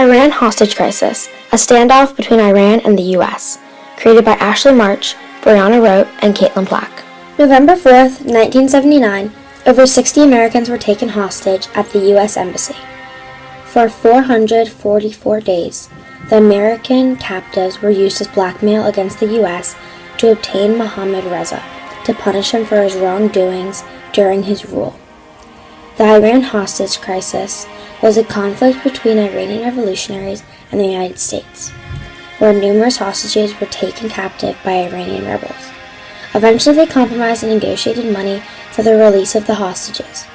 Iran hostage crisis, a standoff between Iran and the U.S., created by Ashley March, Brianna wrote, and Caitlyn Plack. November 4th, 1979, over 60 Americans were taken hostage at the U.S. Embassy. For 444 days, the American captives were used as blackmail against the U.S. to obtain Mohammad Reza, to punish him for his wrongdoings during his rule. The Iran hostage crisis was a conflict between Iranian revolutionaries and the United States, where numerous hostages were taken captive by Iranian rebels. Eventually, they compromised and negotiated money for the release of the hostages.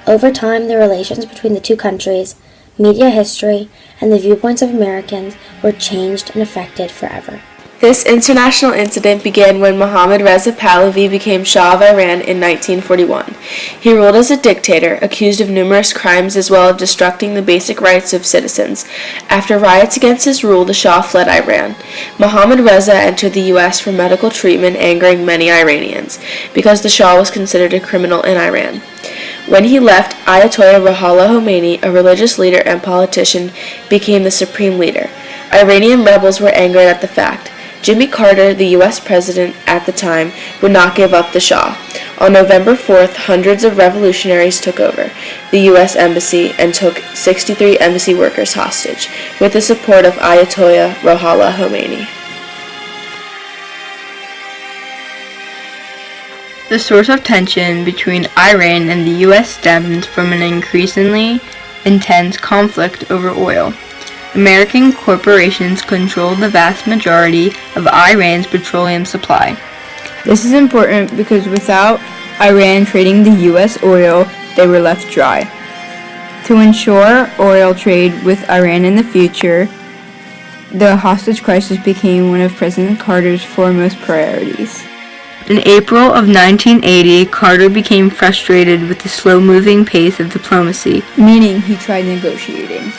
Over time, the relations between the two countries, media history, and the viewpoints of Americans were changed and affected forever. This international incident began when Mohammad Reza Pahlavi became Shah of Iran in 1941. He ruled as a dictator, accused of numerous crimes as well as obstructing the basic rights of citizens. After riots against his rule, the Shah fled Iran. Mohammad Reza entered the U.S. for medical treatment, angering many Iranians, because the Shah was considered a criminal in Iran. When he left, Ayatollah Ruhollah Khomeini, a religious leader and politician, became the supreme leader. Iranian rebels were angered at the fact. Jimmy Carter, the U.S. president at the time, would not give up the Shah. On November 4th, hundreds of revolutionaries took over the U.S. Embassy and took 63 embassy workers hostage, with the support of Ayatollah Ruhollah Khomeini. The source of tension between Iran and the U.S. stemmed from an increasingly intense conflict over oil. American corporations control the vast majority of Iran's petroleum supply. This is important because without Iran trading the U.S. oil, they were left dry. To ensure oil trade with Iran in the future, the hostage crisis became one of President Carter's foremost priorities. In April of 1980, Carter became frustrated with the slow-moving pace of diplomacy, meaning he tried negotiating,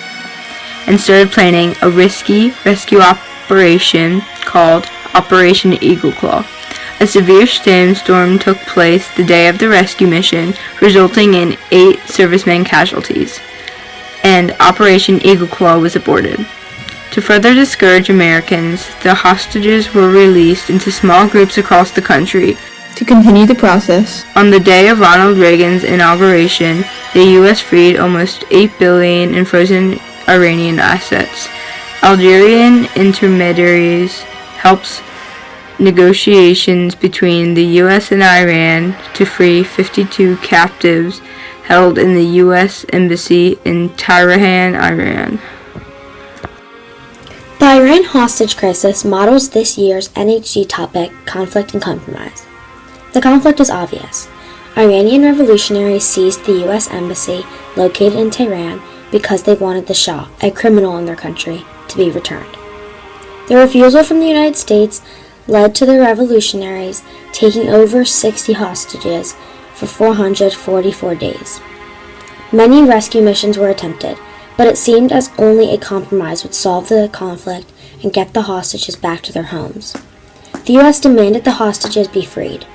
and started planning a risky rescue operation called Operation Eagle Claw. A severe storm took place the day of the rescue mission, resulting in 8 servicemen casualties, and Operation Eagle Claw was aborted. To further discourage Americans, the hostages were released into small groups across the country. To continue the process, On the day of Ronald Reagan's inauguration, the U.S. freed almost $8 billion in frozen Iranian assets. Algerian intermediaries helped negotiations between the U.S. and Iran to free 52 captives held in the U.S. Embassy in Tehran, Iran. The Iran hostage crisis models this year's NHD topic, conflict and compromise. The conflict is obvious. Iranian revolutionaries seized the U.S. Embassy located in Tehran because they wanted the Shah, a criminal in their country, to be returned. The refusal from the United States led to the revolutionaries taking over 60 hostages for 444 days. Many rescue missions were attempted, but it seemed as only a compromise would solve the conflict and get the hostages back to their homes. The U.S. demanded the hostages be freed.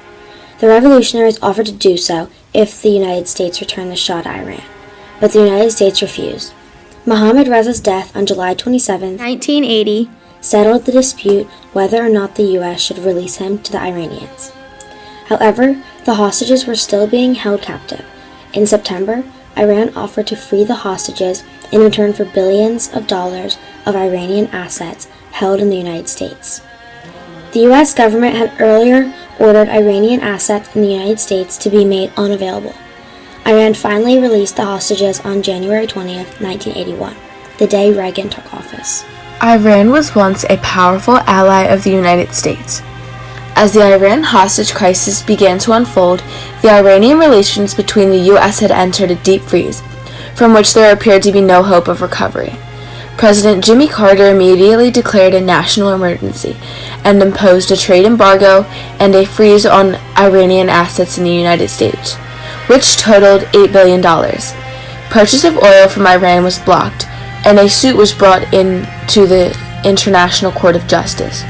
The revolutionaries offered to do so if the United States returned the Shah to Iran, but the United States refused. Mohammad Reza's death on July 27, 1980, settled the dispute whether or not the U.S. should release him to the Iranians. However, the hostages were still being held captive. In September, Iran offered to free the hostages in return for billions of dollars of Iranian assets held in the United States. The U.S. government had earlier ordered Iranian assets in the United States to be made unavailable. Iran finally released the hostages on January 20th, 1981, the day Reagan took office. Iran was once a powerful ally of the United States. As the Iran hostage crisis began to unfold, the Iranian relations between the U.S. had entered a deep freeze, from which there appeared to be no hope of recovery. President Jimmy Carter immediately declared a national emergency and imposed a trade embargo and a freeze on Iranian assets in the United States, which totaled $8 billion. Purchase of oil from Iran was blocked, and a suit was brought in to the International Court of Justice.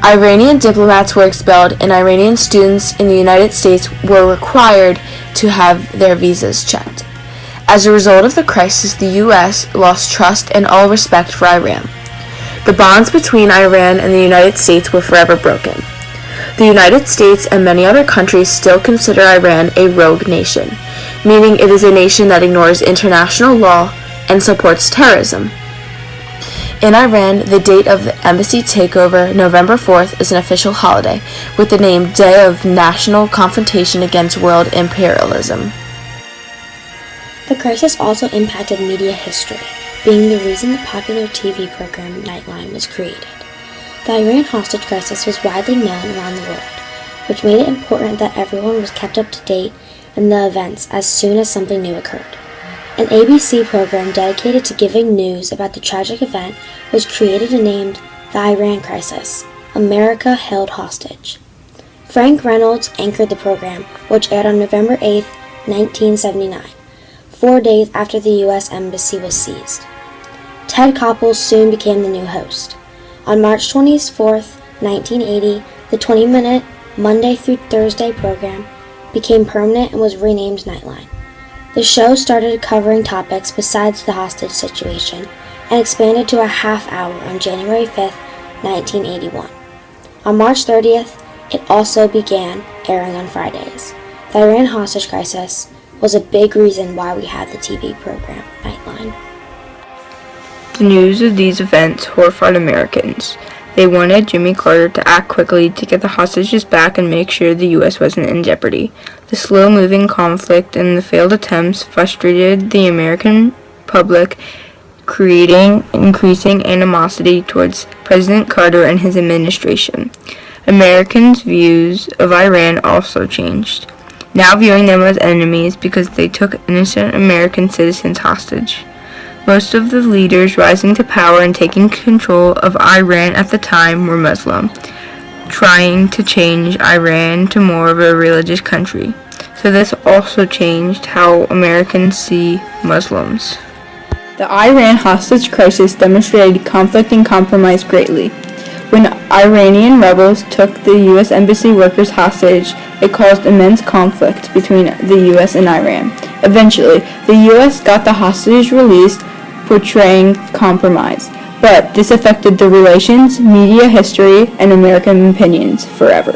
Iranian diplomats were expelled, and Iranian students in the United States were required to have their visas checked. As a result of the crisis, the U.S. lost trust and all respect for Iran. The bonds between Iran and the United States were forever broken. The United States and many other countries still consider Iran a rogue nation, meaning it is a nation that ignores international law and supports terrorism. In Iran, the date of the embassy takeover, November 4th, is an official holiday, with the name Day of National Confrontation Against World Imperialism. The crisis also impacted media history, being the reason the popular TV program Nightline was created. The Iran hostage crisis was widely known around the world, which made it important that everyone was kept up to date in the events as soon as something new occurred. An ABC program dedicated to giving news about the tragic event was created and named The Iran Crisis, America Held Hostage. Frank Reynolds anchored the program, which aired on November 8, 1979, 4 days after the U.S. Embassy was seized. Ted Koppel soon became the new host. On March 24, 1980, the 20-minute Monday through Thursday program became permanent and was renamed Nightline. The show started covering topics besides the hostage situation and expanded to a half hour on January 5, 1981. On March 30th, it also began airing on Fridays. The Iran hostage crisis was a big reason why we had the TV program Nightline. The news of these events horrified Americans. They wanted Jimmy Carter to act quickly to get the hostages back and make sure the U.S. wasn't in jeopardy. The slow-moving conflict and the failed attempts frustrated the American public, creating increasing animosity towards President Carter and his administration. Americans' views of Iran also changed, now viewing them as enemies because they took innocent American citizens hostage. Most of the leaders rising to power and taking control of Iran at the time were Muslim, trying to change Iran to more of a religious country. So this also changed how Americans see Muslims. The Iran hostage crisis demonstrated conflict and compromise greatly. When Iranian rebels took the U.S. Embassy workers hostage, it caused immense conflict between the U.S. and Iran. Eventually, the U.S. got the hostages released, portraying compromise. But this affected the relations, media history, and American opinions forever.